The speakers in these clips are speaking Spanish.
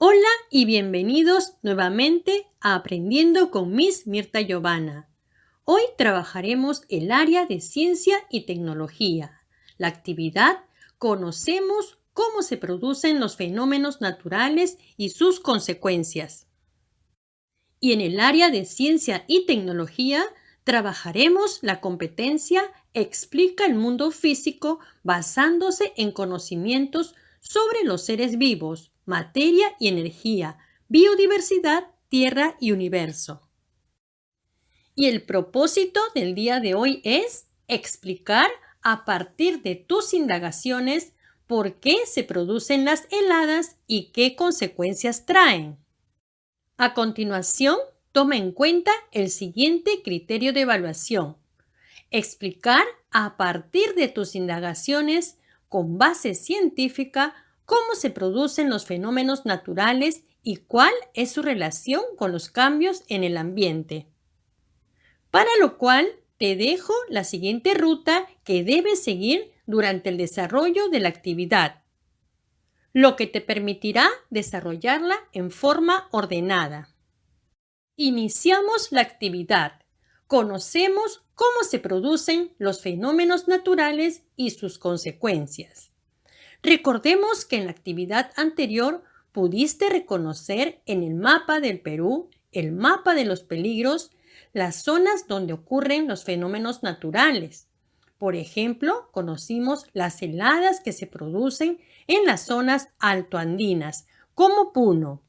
Hola y bienvenidos nuevamente a Aprendiendo con Miss Mirta Giovanna. Hoy trabajaremos el área de ciencia y tecnología. La actividad conocemos cómo se producen los fenómenos naturales y sus consecuencias. Y en el área de ciencia y tecnología trabajaremos la competencia Explica el mundo físico basándose en conocimientos sobre los seres vivos, materia y energía, biodiversidad, tierra y universo. Y el propósito del día de hoy es explicar a partir de tus indagaciones por qué se producen las heladas y qué consecuencias traen. A continuación, toma en cuenta el siguiente criterio de evaluación. Explicar a partir de tus indagaciones con base científica cómo se producen los fenómenos naturales y cuál es su relación con los cambios en el ambiente. Para lo cual, te dejo la siguiente ruta que debes seguir durante el desarrollo de la actividad, lo que te permitirá desarrollarla en forma ordenada. Iniciamos la actividad. Conocemos cómo se producen los fenómenos naturales y sus consecuencias. Recordemos que en la actividad anterior pudiste reconocer en el mapa del Perú, el mapa de los peligros, las zonas donde ocurren los fenómenos naturales. Por ejemplo, conocimos las heladas que se producen en las zonas altoandinas, como Puno.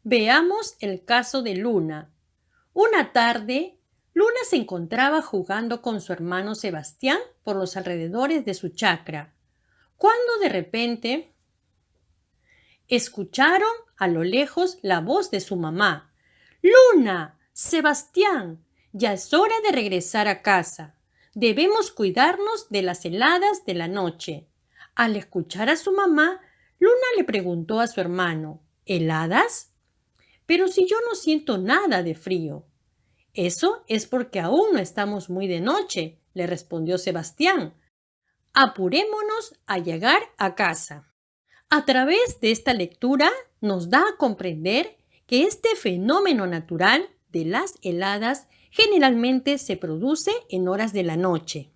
Veamos el caso de Luna. Una tarde, Luna se encontraba jugando con su hermano Sebastián por los alrededores de su chacra, cuando de repente escucharon a lo lejos la voz de su mamá. «Luna, Sebastián, ya es hora de regresar a casa. Debemos cuidarnos de las heladas de la noche». Al escuchar a su mamá, Luna le preguntó a su hermano, «¿Heladas? Pero si yo no siento nada de frío». «Eso es porque aún no estamos muy de noche», le respondió Sebastián. «Apurémonos a llegar a casa». A través de esta lectura nos da a comprender que este fenómeno natural de las heladas generalmente se produce en horas de la noche.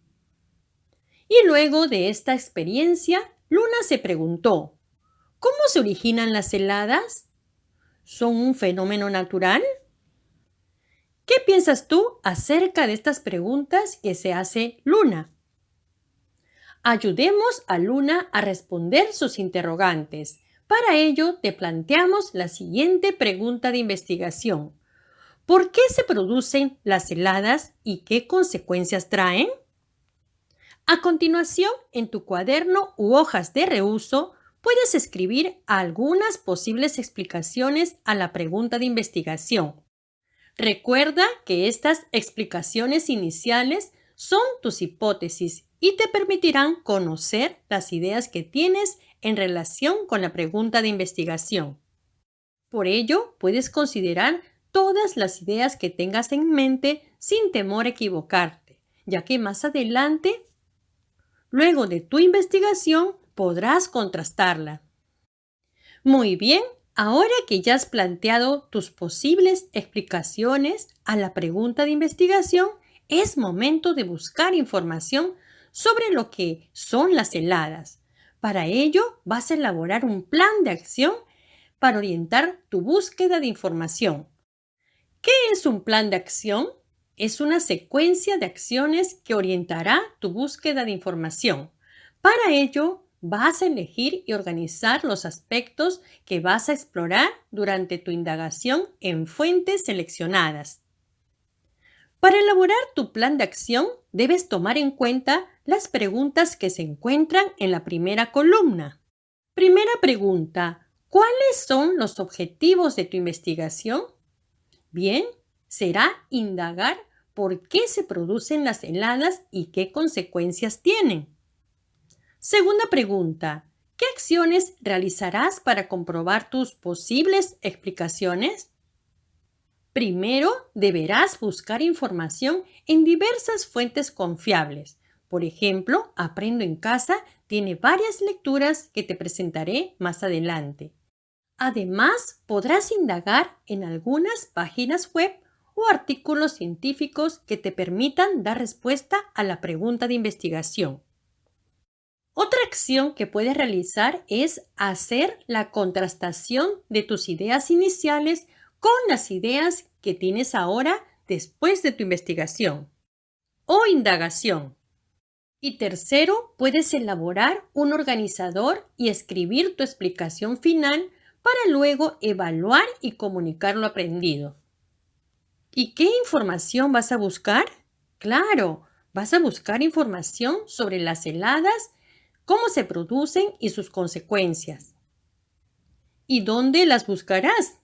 Y luego de esta experiencia, Luna se preguntó, ¿cómo se originan las heladas? ¿Son un fenómeno natural? ¿Qué piensas tú acerca de estas preguntas que se hace Luna? Ayudemos a Luna a responder sus interrogantes. Para ello, te planteamos la siguiente pregunta de investigación. ¿Por qué se producen las heladas y qué consecuencias traen? A continuación, en tu cuaderno u hojas de reuso, puedes escribir algunas posibles explicaciones a la pregunta de investigación. Recuerda que estas explicaciones iniciales son tus hipótesis y te permitirán conocer las ideas que tienes en relación con la pregunta de investigación. Por ello, puedes considerar todas las ideas que tengas en mente sin temor a equivocarte, ya que más adelante, luego de tu investigación, podrás contrastarla. Muy bien. Ahora que ya has planteado tus posibles explicaciones a la pregunta de investigación, es momento de buscar información sobre lo que son las heladas. Para ello, vas a elaborar un plan de acción para orientar tu búsqueda de información. ¿Qué es un plan de acción? Es una secuencia de acciones que orientará tu búsqueda de información. Para ello, vas a elegir y organizar los aspectos que vas a explorar durante tu indagación en fuentes seleccionadas. Para elaborar tu plan de acción, debes tomar en cuenta las preguntas que se encuentran en la primera columna. Primera pregunta, ¿cuáles son los objetivos de tu investigación? Bien, será indagar por qué se producen las heladas y qué consecuencias tienen. Segunda pregunta, ¿qué acciones realizarás para comprobar tus posibles explicaciones? Primero, deberás buscar información en diversas fuentes confiables. Por ejemplo, Aprendo en Casa tiene varias lecturas que te presentaré más adelante. Además, podrás indagar en algunas páginas web o artículos científicos que te permitan dar respuesta a la pregunta de investigación. Otra acción que puedes realizar es hacer la contrastación de tus ideas iniciales con las ideas que tienes ahora después de tu investigación o indagación. Y tercero, puedes elaborar un organizador y escribir tu explicación final para luego evaluar y comunicar lo aprendido. ¿Y qué información vas a buscar? Claro, vas a buscar información sobre las heladas, cómo se producen y sus consecuencias. ¿Y dónde las buscarás?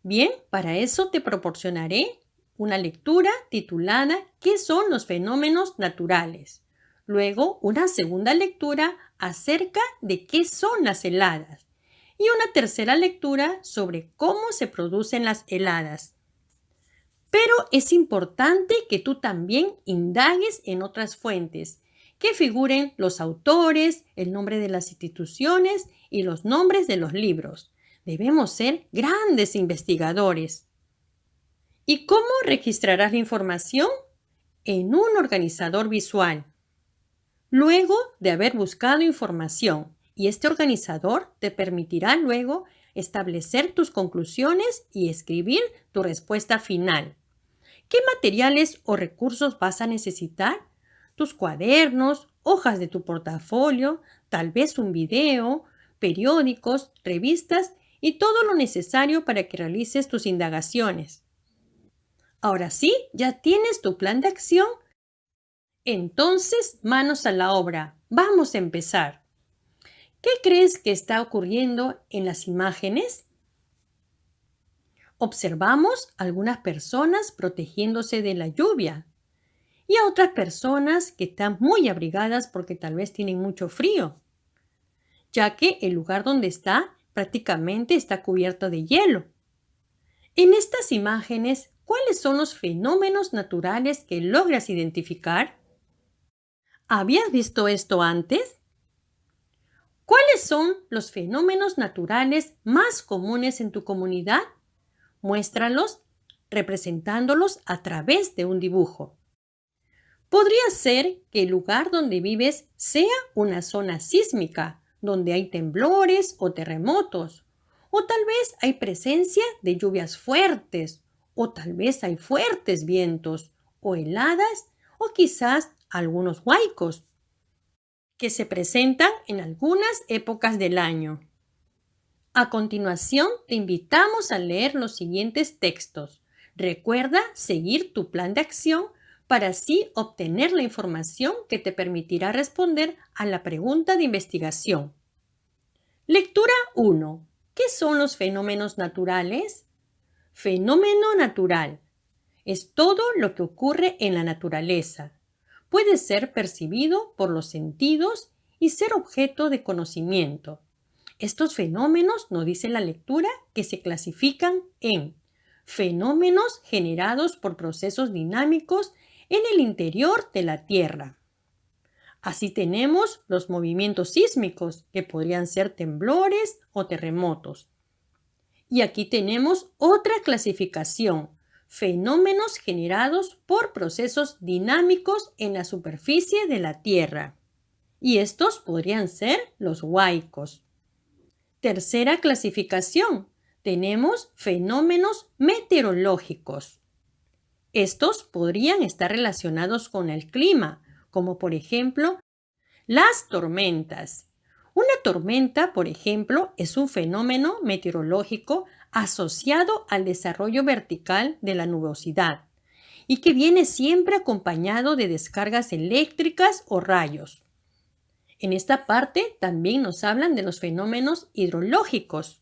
Bien, para eso te proporcionaré una lectura titulada ¿Qué son los fenómenos naturales? Luego, una segunda lectura acerca de qué son las heladas y una tercera lectura sobre cómo se producen las heladas. Pero es importante que tú también indagues en otras fuentes, que figuren los autores, el nombre de las instituciones y los nombres de los libros. Debemos ser grandes investigadores. ¿Y cómo registrarás la información? En un organizador visual. Luego de haber buscado información, y este organizador te permitirá luego establecer tus conclusiones y escribir tu respuesta final. ¿Qué materiales o recursos vas a necesitar? Tus cuadernos, hojas de tu portafolio, tal vez un video, periódicos, revistas y todo lo necesario para que realices tus indagaciones. Ahora sí, ya tienes tu plan de acción. Entonces, manos a la obra. Vamos a empezar. ¿Qué crees que está ocurriendo en las imágenes? Observamos a algunas personas protegiéndose de la lluvia y a otras personas que están muy abrigadas porque tal vez tienen mucho frío, ya que el lugar donde está prácticamente está cubierto de hielo. En estas imágenes, ¿cuáles son los fenómenos naturales que logras identificar? ¿Habías visto esto antes? ¿Cuáles son los fenómenos naturales más comunes en tu comunidad? Muéstralos representándolos a través de un dibujo. Podría ser que el lugar donde vives sea una zona sísmica, donde hay temblores o terremotos, o tal vez hay presencia de lluvias fuertes, o tal vez hay fuertes vientos, o heladas, o quizás algunos huaicos, que se presentan en algunas épocas del año. A continuación, te invitamos a leer los siguientes textos. Recuerda seguir tu plan de acción para así obtener la información que te permitirá responder a la pregunta de investigación. Lectura 1. ¿Qué son los fenómenos naturales? Fenómeno natural. Es todo lo que ocurre en la naturaleza. Puede ser percibido por los sentidos y ser objeto de conocimiento. Estos fenómenos, nos dice la lectura, que se clasifican en fenómenos generados por procesos dinámicos en el interior de la Tierra. Así tenemos los movimientos sísmicos, que podrían ser temblores o terremotos. Y aquí tenemos otra clasificación, fenómenos generados por procesos dinámicos en la superficie de la Tierra. Y estos podrían ser los huaicos. Tercera clasificación, tenemos fenómenos meteorológicos. Estos podrían estar relacionados con el clima, como por ejemplo las tormentas. Una tormenta, por ejemplo, es un fenómeno meteorológico asociado al desarrollo vertical de la nubosidad y que viene siempre acompañado de descargas eléctricas o rayos. En esta parte también nos hablan de los fenómenos hidrológicos,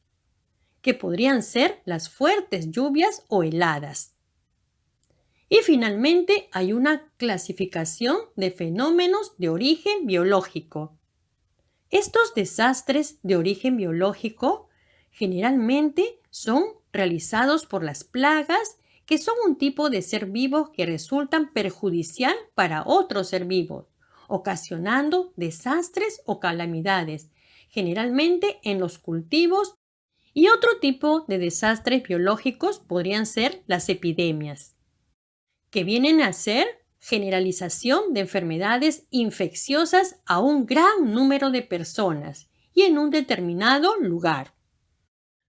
que podrían ser las fuertes lluvias o heladas. Y finalmente hay una clasificación de fenómenos de origen biológico. Estos desastres de origen biológico generalmente son realizados por las plagas, que son un tipo de ser vivo que resultan perjudicial para otro ser vivo, ocasionando desastres o calamidades, generalmente en los cultivos Y otro tipo de desastres biológicos podrían ser las epidemias, que vienen a ser generalización de enfermedades infecciosas a un gran número de personas y en un determinado lugar.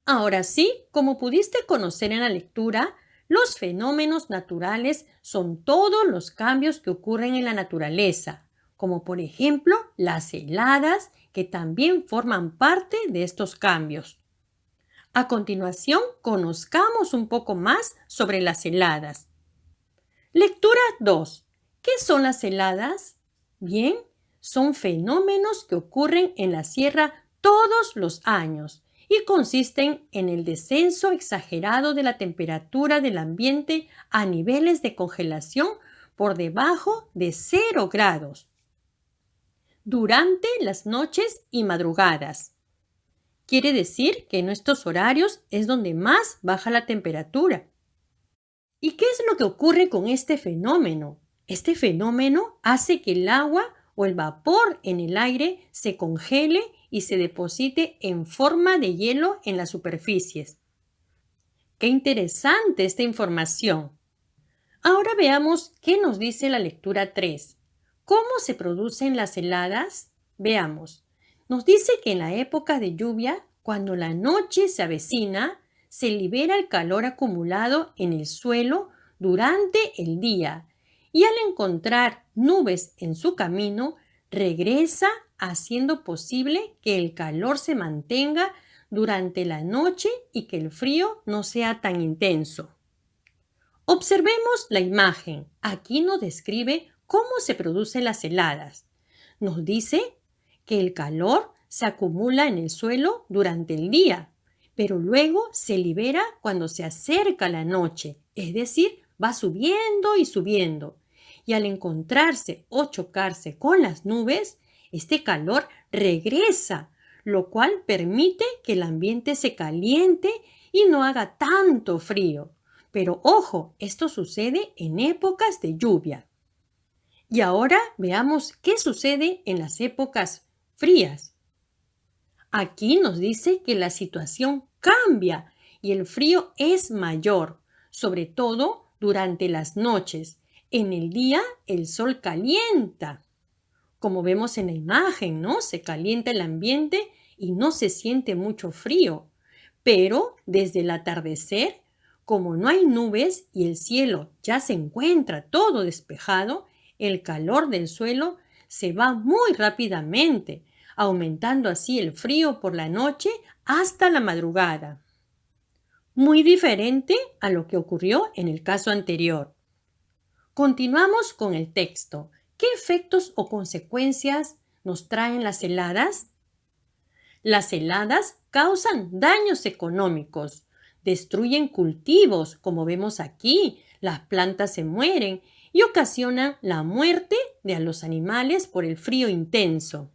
Ahora sí, como pudiste conocer en la lectura, los fenómenos naturales son todos los cambios que ocurren en la naturaleza, como por ejemplo las heladas, que también forman parte de estos cambios. A continuación, conozcamos un poco más sobre las heladas. Lectura 2. ¿Qué son las heladas? Bien, son fenómenos que ocurren en la Sierra todos los años y consisten en el descenso exagerado de la temperatura del ambiente a niveles de congelación por debajo de 0 grados durante las noches y madrugadas. Quiere decir que en estos horarios es donde más baja la temperatura. ¿Y qué es lo que ocurre con este fenómeno? Este fenómeno hace que el agua o el vapor en el aire se congele y se deposite en forma de hielo en las superficies. ¡Qué interesante esta información! Ahora veamos qué nos dice la lectura 3. ¿Cómo se producen las heladas? Veamos. Nos dice que en la época de lluvia, cuando la noche se avecina, se libera el calor acumulado en el suelo durante el día y al encontrar nubes en su camino, regresa haciendo posible que el calor se mantenga durante la noche y que el frío no sea tan intenso. Observemos la imagen. Aquí nos describe cómo se producen las heladas. Nos dice que el calor se acumula en el suelo durante el día, pero luego se libera cuando se acerca la noche, es decir, va subiendo y subiendo. Y al encontrarse o chocarse con las nubes, este calor regresa, lo cual permite que el ambiente se caliente y no haga tanto frío. Pero ojo, esto sucede en épocas de lluvia. Y ahora veamos qué sucede en las épocas frías. Aquí nos dice que la situación cambia y el frío es mayor, sobre todo durante las noches. En el día el sol calienta. Como vemos en la imagen, ¿no? Se calienta el ambiente y no se siente mucho frío. Pero desde el atardecer, como no hay nubes y el cielo ya se encuentra todo despejado, el calor del suelo se va muy rápidamente, aumentando así el frío por la noche hasta la madrugada. Muy diferente a lo que ocurrió en el caso anterior. Continuamos con el texto. ¿Qué efectos o consecuencias nos traen las heladas? Las heladas causan daños económicos, destruyen cultivos, como vemos aquí, las plantas se mueren y ocasionan la muerte de los animales por el frío intenso.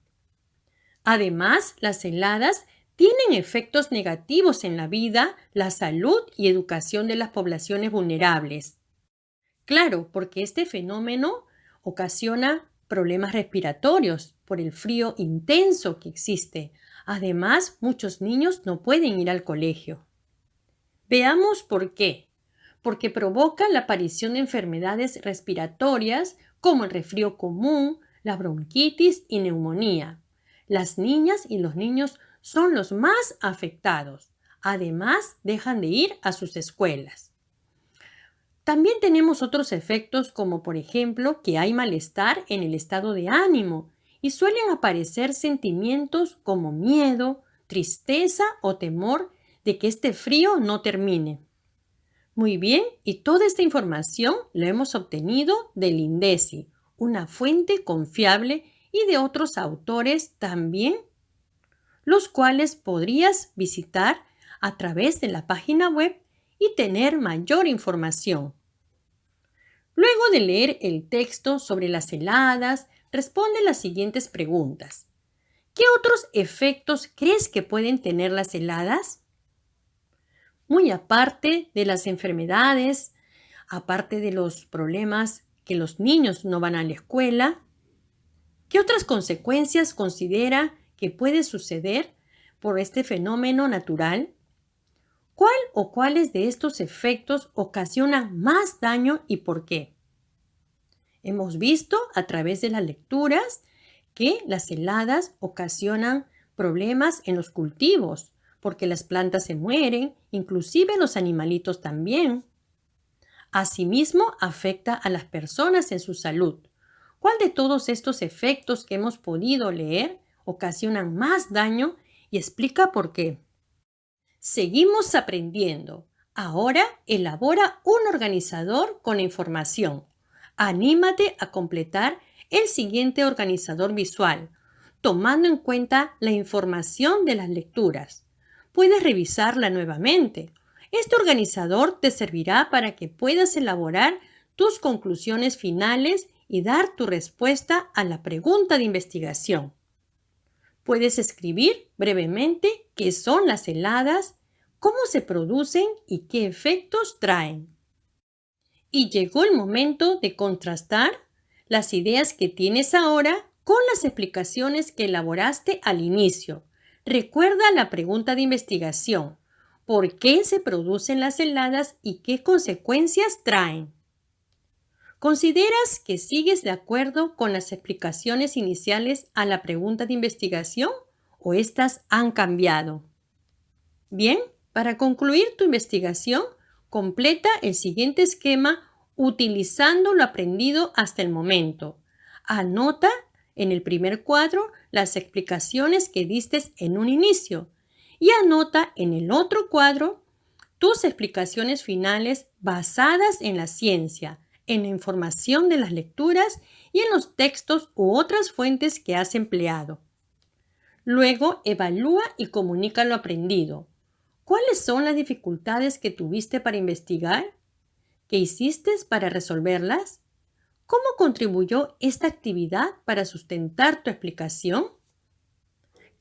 Además, las heladas tienen efectos negativos en la vida, la salud y educación de las poblaciones vulnerables. Claro, porque este fenómeno ocasiona problemas respiratorios por el frío intenso que existe. Además, muchos niños no pueden ir al colegio. Veamos por qué. Porque provoca la aparición de enfermedades respiratorias como el resfrío común, la bronquitis y neumonía. Las niñas y los niños son los más afectados. Además, dejan de ir a sus escuelas. También tenemos otros efectos como por ejemplo que hay malestar en el estado de ánimo y suelen aparecer sentimientos como miedo, tristeza o temor de que este frío no termine. Muy bien, y toda esta información la hemos obtenido del INDECI, una fuente confiable y de otros autores también, los cuales podrías visitar a través de la página web y tener mayor información. Luego de leer el texto sobre las heladas, responde las siguientes preguntas. ¿Qué otros efectos crees que pueden tener las heladas? Muy aparte de las enfermedades, aparte de los problemas que los niños no van a la escuela, ¿qué otras consecuencias considera que puede suceder por este fenómeno natural? ¿Cuál o cuáles de estos efectos ocasionan más daño y por qué? Hemos visto a través de las lecturas que las heladas ocasionan problemas en los cultivos, porque las plantas se mueren, inclusive los animalitos también. Asimismo, afecta a las personas en su salud. ¿Cuál de todos estos efectos que hemos podido leer ocasionan más daño y explica por qué? Seguimos aprendiendo. Ahora elabora un organizador con información. Anímate a completar el siguiente organizador visual, tomando en cuenta la información de las lecturas. Puedes revisarla nuevamente. Este organizador te servirá para que puedas elaborar tus conclusiones finales y dar tu respuesta a la pregunta de investigación. Puedes escribir brevemente qué son las heladas, cómo se producen y qué efectos traen. Y llegó el momento de contrastar las ideas que tienes ahora con las explicaciones que elaboraste al inicio. Recuerda la pregunta de investigación. ¿Por qué se producen las heladas y qué consecuencias traen? ¿Consideras que sigues de acuerdo con las explicaciones iniciales a la pregunta de investigación o estas han cambiado? Bien, para concluir tu investigación, completa el siguiente esquema utilizando lo aprendido hasta el momento. Anota en el primer cuadro las explicaciones que diste en un inicio y anota en el otro cuadro tus explicaciones finales basadas en la ciencia, en la información de las lecturas y en los textos u otras fuentes que has empleado. Luego, evalúa y comunica lo aprendido. ¿Cuáles son las dificultades que tuviste para investigar? ¿Qué hiciste para resolverlas? ¿Cómo contribuyó esta actividad para sustentar tu explicación?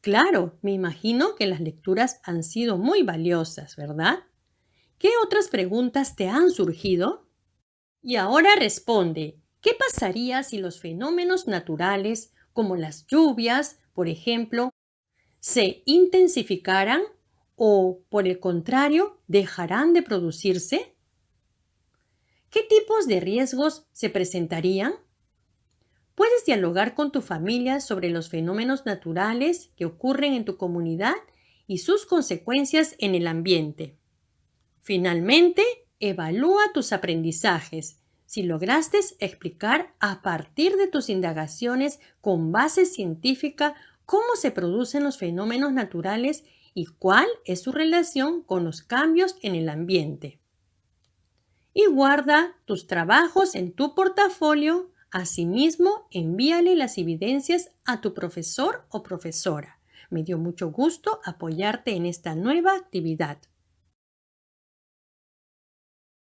Claro, me imagino que las lecturas han sido muy valiosas, ¿verdad? ¿Qué otras preguntas te han surgido? Y ahora responde, ¿qué pasaría si los fenómenos naturales, como las lluvias, por ejemplo, se intensificaran o, por el contrario, dejarán de producirse? ¿Qué tipos de riesgos se presentarían? Puedes dialogar con tu familia sobre los fenómenos naturales que ocurren en tu comunidad y sus consecuencias en el ambiente. Finalmente, evalúa tus aprendizajes. Si lograste explicar a partir de tus indagaciones con base científica cómo se producen los fenómenos naturales y cuál es su relación con los cambios en el ambiente. Y guarda tus trabajos en tu portafolio. Asimismo, envíale las evidencias a tu profesor o profesora. Me dio mucho gusto apoyarte en esta nueva actividad.